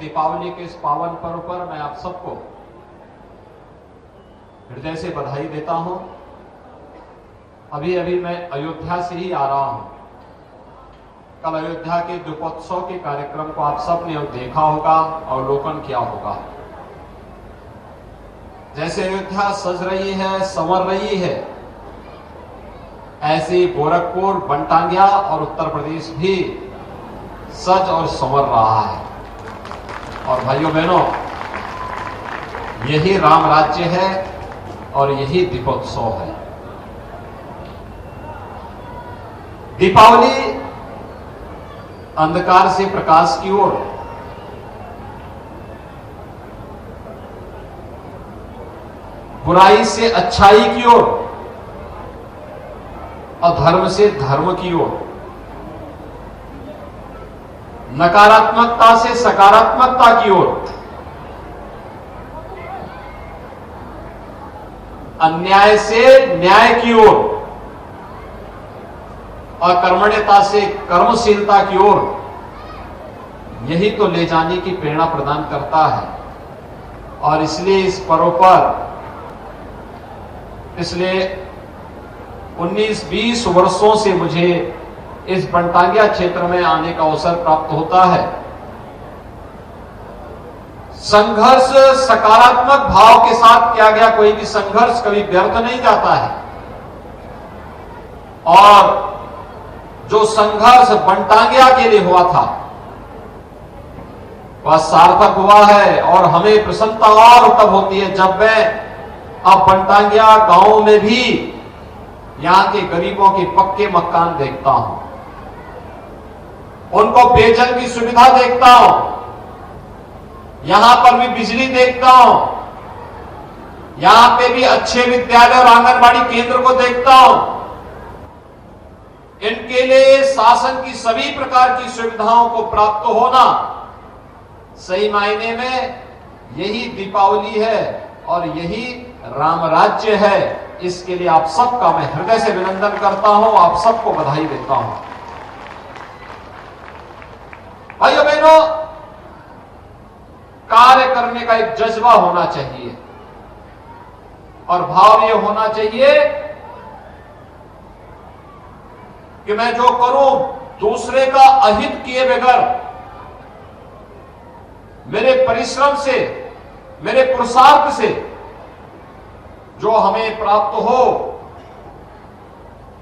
दीपावली के इस पावन पर्व पर मैं आप सबको हृदय से बधाई देता हूं। अभी अभी मैं अयोध्या से ही आ रहा हूं। कल अयोध्या के दीपोत्सव के कार्यक्रम को आप सब ने देखा होगा, अवलोकन किया होगा। जैसे अयोध्या सज रही है, संवर रही है, ऐसे ही गोरखपुर, बनटांगिया और उत्तर प्रदेश भी सज और संवर रहा है। और भाइयों बहनों, यही राम राज्य है और यही दीपोत्सव है। दीपावली अंधकार से प्रकाश की ओर, बुराई से अच्छाई की ओर और धर्म से धर्म की ओर, नकारात्मकता से सकारात्मकता की ओर, अन्याय से न्याय की ओर और कर्मण्यता से कर्मशीलता की ओर, यही तो ले जाने की प्रेरणा प्रदान करता है। और इसलिए इस पर्व पर पिछले 19-20 वर्षों से मुझे इस बनटांगिया क्षेत्र में आने का अवसर प्राप्त होता है। संघर्ष सकारात्मक भाव के साथ किया गया कोई भी संघर्ष कभी व्यर्थ नहीं जाता है। और जो संघर्ष बनटांगिया के लिए हुआ था वह सार्थक हुआ है। और हमें प्रसन्नता और तब होती है जब मैं अब बनटांगिया गांव में भी यहां के गरीबों के पक्के मकान देखता हूं, उनको पेयजल की सुविधा देखता हूं, यहां पर भी बिजली देखता हूं, यहां पे भी अच्छे विद्यालय और आंगनबाड़ी केंद्र को देखता हूं। इनके लिए शासन की सभी प्रकार की सुविधाओं को प्राप्त होना सही मायने में यही दीपावली है और यही राम राज्य है। इसके लिए आप सबका मैं हृदय से अभिनंदन करता हूं, आप सबको बधाई देता हूं। भाइयों बहनों, कार्य करने का एक जज्बा होना चाहिए और भाव यह होना चाहिए कि मैं जो करूं दूसरे का अहित किए बगैर, मेरे परिश्रम से, मेरे पुरुषार्थ से जो हमें प्राप्त हो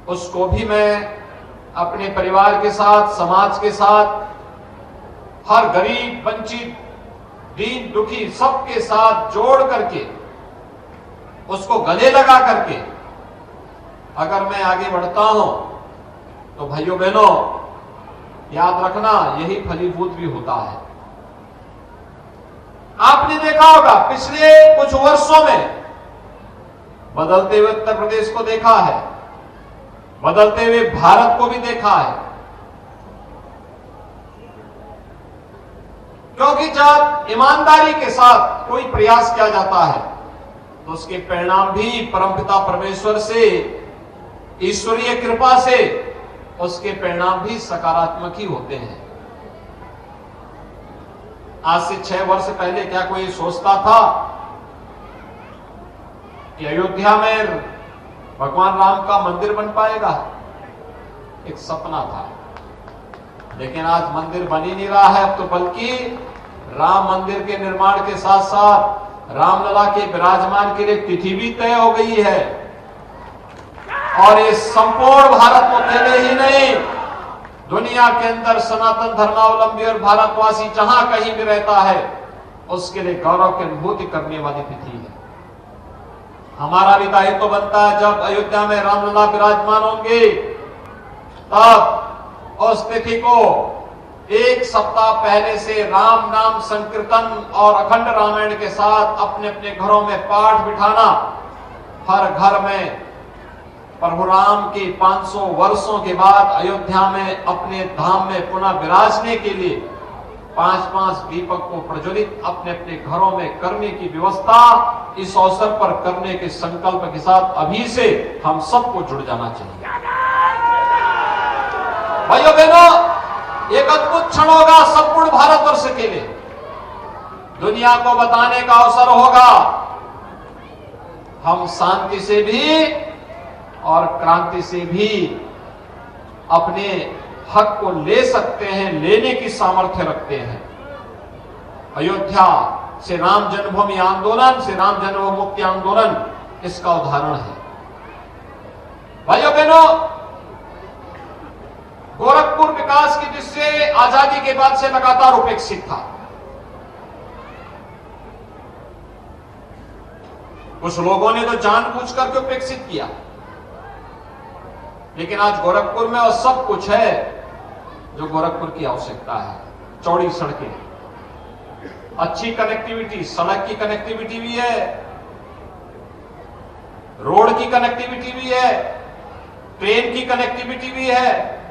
उसको भी मैं अपने परिवार के साथ, समाज के साथ, हर गरीब, वंचित, दीन दुखी सबके साथ जोड़ करके, उसको गले लगा करके अगर मैं आगे बढ़ता हूं तो भाइयों बहनों याद रखना यही फलीभूत भी होता है। आपने देखा होगा पिछले कुछ वर्षों में बदलते हुए उत्तर प्रदेश को देखा है, बदलते हुए भारत को भी देखा है। क्योंकि जब ईमानदारी के साथ कोई प्रयास किया जाता है तो उसके परिणाम भी परमपिता परमेश्वर से, ईश्वरीय कृपा से उसके परिणाम भी सकारात्मक ही होते हैं। आज से 6 वर्ष पहले क्या कोई सोचता था कि अयोध्या में भगवान राम का मंदिर बन पाएगा? एक सपना था। लेकिन आज मंदिर बन ही नहीं रहा है। अब तो बल्कि राम मंदिर के निर्माण के साथ साथ रामलला के विराजमान के लिए तिथि भी तय हो गई है। और ये संपूर्ण भारत को अकेले ही नहीं, दुनिया के अंदर सनातन धर्मावलंबी और भारतवासी जहां कहीं भी रहता है उसके लिए गौरव की अनुभूति करने वाली तिथि है। हमारा भी दायित्व बनता है जब अयोध्या में रामलला विराजमान होंगे तब उस तिथि को 1 सप्ताह पहले से राम नाम संकीर्तन और अखंड रामायण के साथ अपने अपने घरों में पाठ बिठाना, हर घर में प्रभु राम के 500 वर्षों के बाद अयोध्या में अपने धाम में पुनः विराजने के लिए 5-5 दीपक को प्रज्वलित अपने अपने घरों में करने की व्यवस्था इस अवसर पर करने के संकल्प के साथ अभी से हम सबको जुड़ जाना चाहिए। भाइयों बहनों, एक अद्भुत क्षण होगा संपूर्ण भारतवर्ष के लिए। दुनिया को बताने का अवसर होगा। हम शांति से भी और क्रांति से भी अपने हक को ले सकते हैं, लेने की सामर्थ्य रखते हैं। अयोध्या से राम जन्मभूमि आंदोलन, से राम जन्मभूमि मुक्ति आंदोलन इसका उदाहरण है। भाइयों बहनों, गोरखपुर विकास की दृष्टि से आजादी के बाद से लगातार उपेक्षित था। कुछ लोगों ने तो जानबूझ करके उपेक्षित किया, लेकिन आज गोरखपुर में वो सब कुछ है जो गोरखपुर की आवश्यकता है। चौड़ी सड़कें, अच्छी कनेक्टिविटी, सड़क की कनेक्टिविटी भी है, रोड की कनेक्टिविटी भी है, ट्रेन की कनेक्टिविटी भी है,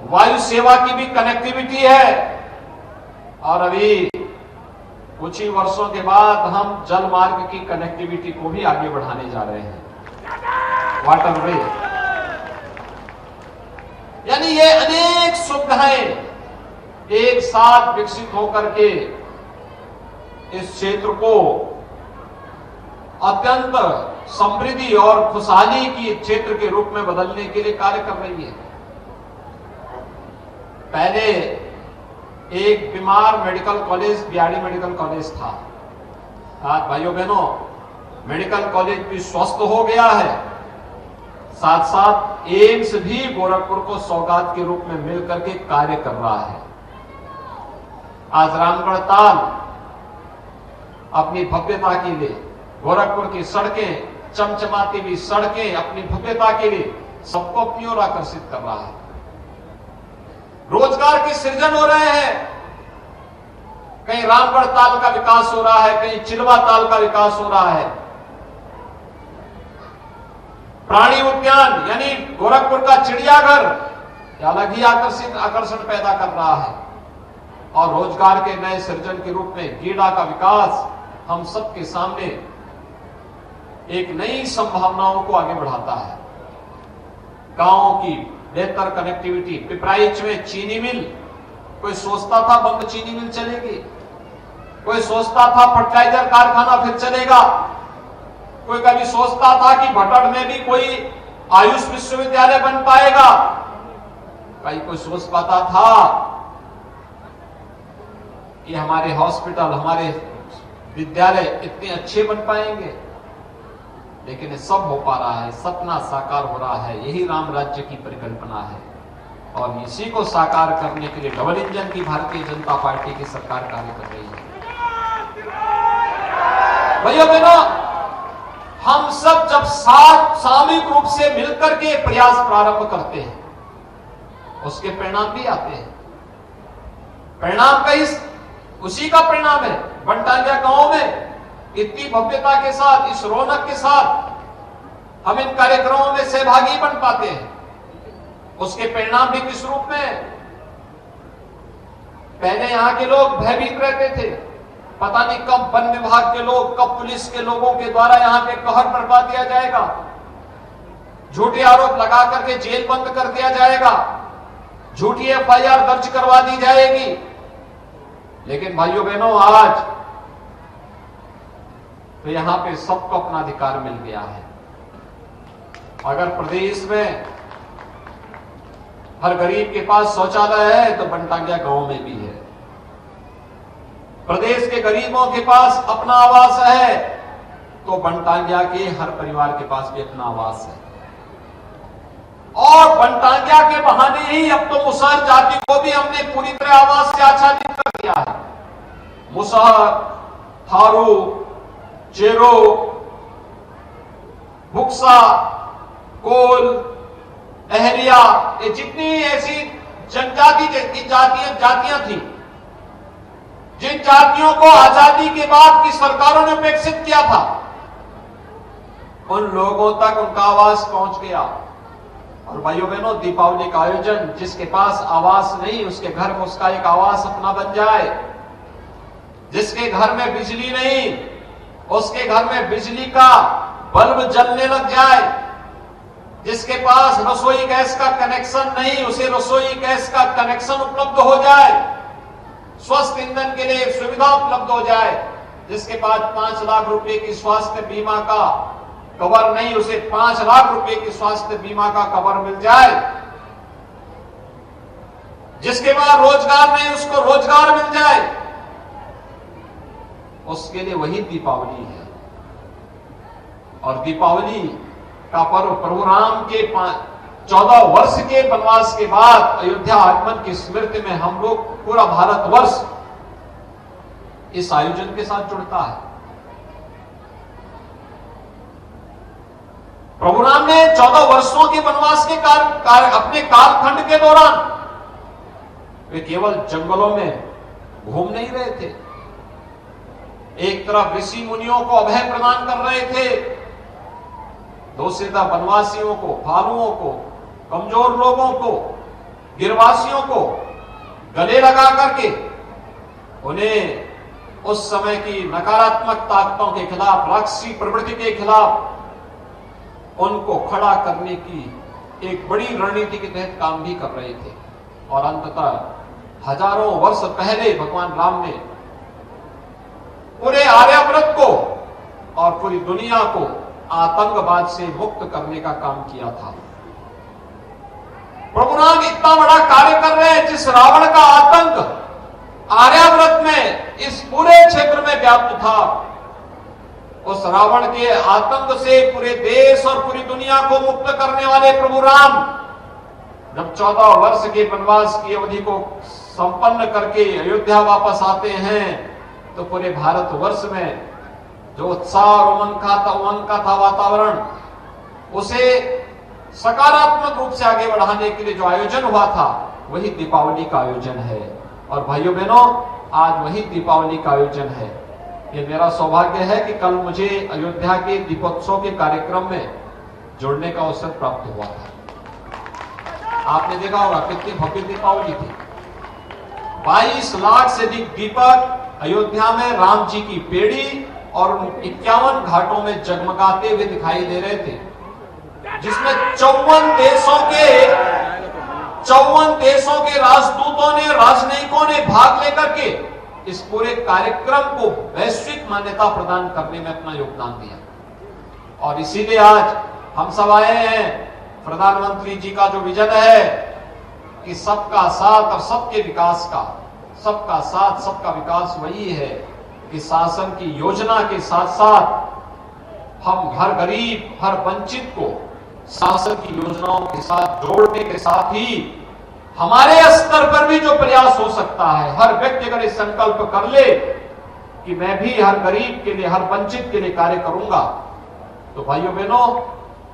वायु सेवा की भी कनेक्टिविटी है, और अभी कुछ ही वर्षों के बाद हम जल मार्ग की कनेक्टिविटी को भी आगे बढ़ाने जा रहे हैं, वाटरवे। यानी ये अनेक सुविधाएं एक साथ विकसित होकर के इस क्षेत्र को अत्यंत समृद्धि और खुशहाली की क्षेत्र के रूप में बदलने के लिए कार्य कर रही है। पहले एक बीमार medical college BRD medical college था। आज भाइयों बहनों, मेडिकल कॉलेज भी स्वस्थ हो गया है, साथ साथ एम्स भी गोरखपुर को सौगात के रूप में मिलकर के कार्य कर रहा है। आज रामगढ़ ताल अपनी भव्यता के लिए, गोरखपुर की सड़कें, चमचमाती हुई सड़कें अपनी भव्यता के लिए सबको अपनी ओर आकर्षित कर रहा है। रोजगार के सृजन हो रहे हैं, कहीं रामगढ़ ताल का विकास हो रहा है, कहीं चिलवा ताल का विकास हो रहा है। प्राणी उद्यान यानी गोरखपुर का चिड़ियाघर अलग ही आकर्षण पैदा कर रहा है, और रोजगार के नए सृजन के रूप में गीडा का विकास हम सबके सामने एक नई संभावनाओं को आगे बढ़ाता है। गांवों की बेहतर कनेक्टिविटी, पिपराइच में चीनी मिल, कोई सोचता था बंद चीनी मिल चलेगी, कोई सोचता था फर्टिलाइजर कारखाना फिर चलेगा, कोई कभी सोचता था कि भटड़ में भी कोई आयुष विश्वविद्यालय बन पाएगा, कहीं कोई सोच पाता था कि हमारे हॉस्पिटल, हमारे विद्यालय इतने अच्छे बन पाएंगे। लेकिन ये सब हो पा रहा है, सपना साकार हो रहा है। यही राम राज्य की परिकल्पना है, और इसी को साकार करने के लिए डबल इंजन की भारतीय जनता पार्टी की सरकार कार्य कर रही है। भैया बहनों, हम सब जब साथ सामूहिक रूप से मिलकर के प्रयास प्रारंभ करते हैं, उसके परिणाम भी आते हैं। परिणाम कई उसी का परिणाम है। बनटांगिया गांव में इतनी भव्यता के साथ, इस रौनक के साथ हम इन कार्यक्रमों में सहभागी बन पाते हैं, उसके परिणाम भी किस रूप में? पहले यहां के लोग भयभीत रहते थे, पता नहीं कब वन विभाग के लोग, कब पुलिस के लोगों के द्वारा यहां पे कहर बरपा दिया जाएगा, झूठे आरोप लगा करके जेल बंद कर दिया जाएगा, झूठी एफआईआर दर्ज करवा दी जाएगी। लेकिन भाइयों बहनों, आज तो यहां पे सबको अपना अधिकार मिल गया है। अगर प्रदेश में हर गरीब के पास शौचालय है तो बनटांगिया गांव में भी है। प्रदेश के गरीबों के पास अपना आवास है तो बनटांगिया के हर परिवार के पास भी अपना आवास है। और बनटांगिया के बहाने ही अब तो मुसहर जाति को भी हमने पूरी तरह आवास से आच्छादित कर दिया है। मुसहर, थारू, चेरो, बुक्सा, कोल, अहरिया, ये जितनी ऐसी जनजाति की जातियां थी, जिन जातियों को आजादी के बाद की सरकारों ने उपेक्षित किया था, उन लोगों तक उनका आवास पहुंच गया। और भाइयों बहनों, दीपावली का आयोजन, जिसके पास आवास नहीं उसके घर में उसका एक आवास अपना बन जाए, जिसके घर में बिजली नहीं उसके घर में बिजली का बल्ब जलने लग जाए, जिसके पास रसोई गैस का कनेक्शन नहीं उसे रसोई गैस का कनेक्शन उपलब्ध हो जाए, स्वस्थ ईंधन के लिए सुविधा उपलब्ध हो जाए। जिसके पास 5 लाख रुपए की स्वास्थ्य बीमा का कवर नहीं, उसे 5 लाख रुपए की स्वास्थ्य बीमा का कवर मिल जाए। जिसके पास रोजगार नहीं, उसको रोजगार मिल जाए। उसके लिए वही दीपावली है। और दीपावली का पर्व प्रभु राम के 14 वर्ष के वनवास के बाद अयोध्या आगमन की स्मृति में हम लोग पूरा भारतवर्ष इस आयोजन के साथ जुड़ता है। प्रभु राम ने 14 वर्षों के वनवास के अपने कालखंड के दौरान वे केवल जंगलों में घूम नहीं रहे थे। एक तरफ ऋषि मुनियों को अभय प्रदान कर रहे थे, दूसरी तरफ वनवासियों को, भालुओं को, कमजोर लोगों को, गिरवासियों को गले लगा करके उन्हें उस समय की नकारात्मक ताकतों के खिलाफ, राक्षसी प्रवृत्ति के खिलाफ उनको खड़ा करने की एक बड़ी रणनीति के तहत काम भी कर रहे थे। और अंततः हजारों वर्ष पहले भगवान राम ने पूरे आर्यावर्त को और पूरी दुनिया को आतंकवाद से मुक्त करने का काम किया था। प्रभु राम इतना बड़ा कार्य कर रहे हैं, जिस रावण का आतंक आर्यावर्त में इस पूरे क्षेत्र में व्याप्त था, उस रावण के आतंक से पूरे देश और पूरी दुनिया को मुक्त करने वाले प्रभु राम जब 14 वर्ष के वनवास की अवधि को संपन्न करके अयोध्या वापस आते हैं, तो पूरे भारतवर्ष में जो उत्साह और उमंग का था वातावरण, उसे सकारात्मक रूप से आगे बढ़ाने के लिए जो आयोजन हुआ था, वही दीपावली का आयोजन है। और भाइयों बहनों, आज वही दीपावली का आयोजन है। ये मेरा सौभाग्य है कि कल मुझे अयोध्या के दीपोत्सव के कार्यक्रम में जुड़ने का अवसर प्राप्त हुआ था। आपने देखा होगा कितनी भव्य दीपावली थी। 22 लाख से अधिक दीपक अयोध्या में राम जी की पेड़ी और 51 घाटों में जगमगाते हुए दिखाई दे रहे थे, जिसमें 54 देशों के राजदूतों ने, राजनयिकों ने भाग लेकर के इस पूरे कार्यक्रम को वैश्विक मान्यता प्रदान करने में अपना योगदान दिया। और इसीलिए आज हम सब आए हैं। प्रधानमंत्री जी का जो विजन है कि सबका साथ और सबके विकास का, सबका साथ सबका विकास, वही है कि शासन की योजना के साथ साथ हम हर गरीब, हर वंचित को शासन की योजनाओं के साथ जोड़ने के साथ ही हमारे स्तर पर भी जो प्रयास हो सकता है, हर व्यक्ति अगर इस संकल्प कर ले कि मैं भी हर गरीब के लिए, हर वंचित के लिए कार्य करूंगा, तो भाइयों बहनों,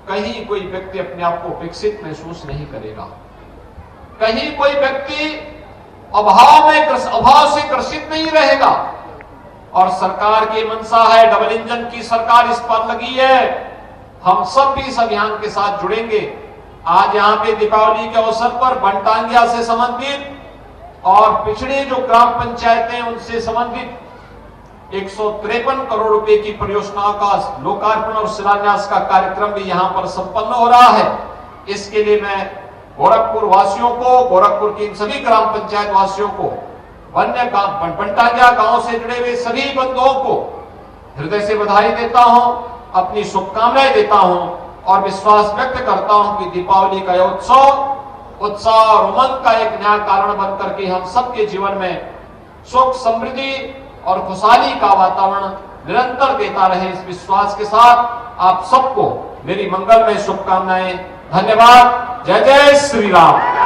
कहीं कोई व्यक्ति अपने आप को विकसित महसूस नहीं करेगा। कहीं कोई व्यक्ति अभाव से ग्रसित नहीं रहेगा। और सरकार की मंशा है, डबल इंजन की सरकार इस पर लगी है। हम सब भी इस अभियान के साथ जुड़ेंगे। आज यहाँ पे दीपावली के अवसर पर बनटांगिया से संबंधित और पिछड़ी जो ग्राम पंचायतें उनसे संबंधित 153 करोड़ रुपए की परियोजनाओं का लोकार्पण और शिलान्यास का कार्यक्रम भी यहाँ पर संपन्न हो रहा है। इसके लिए मैं गोरखपुर वासियों को, गोरखपुर की सभी ग्राम पंचायत वासियों को, बनटांगिया गांव से जुड़े हुए सभी बंधुओं को हृदय से बधाई देता हूं, अपनी शुभकामनाएं देता हूं और विश्वास व्यक्त करता हूं कि दीपावली का उत्सव उत्साह और उमंग का एक नया कारण बनकर के हम सबके जीवन में सुख, समृद्धि और खुशहाली का वातावरण निरंतर देता रहे। इस विश्वास के साथ आप सबको मेरी मंगलमय शुभकामनाएं। धन्यवाद। जय जय श्री राम।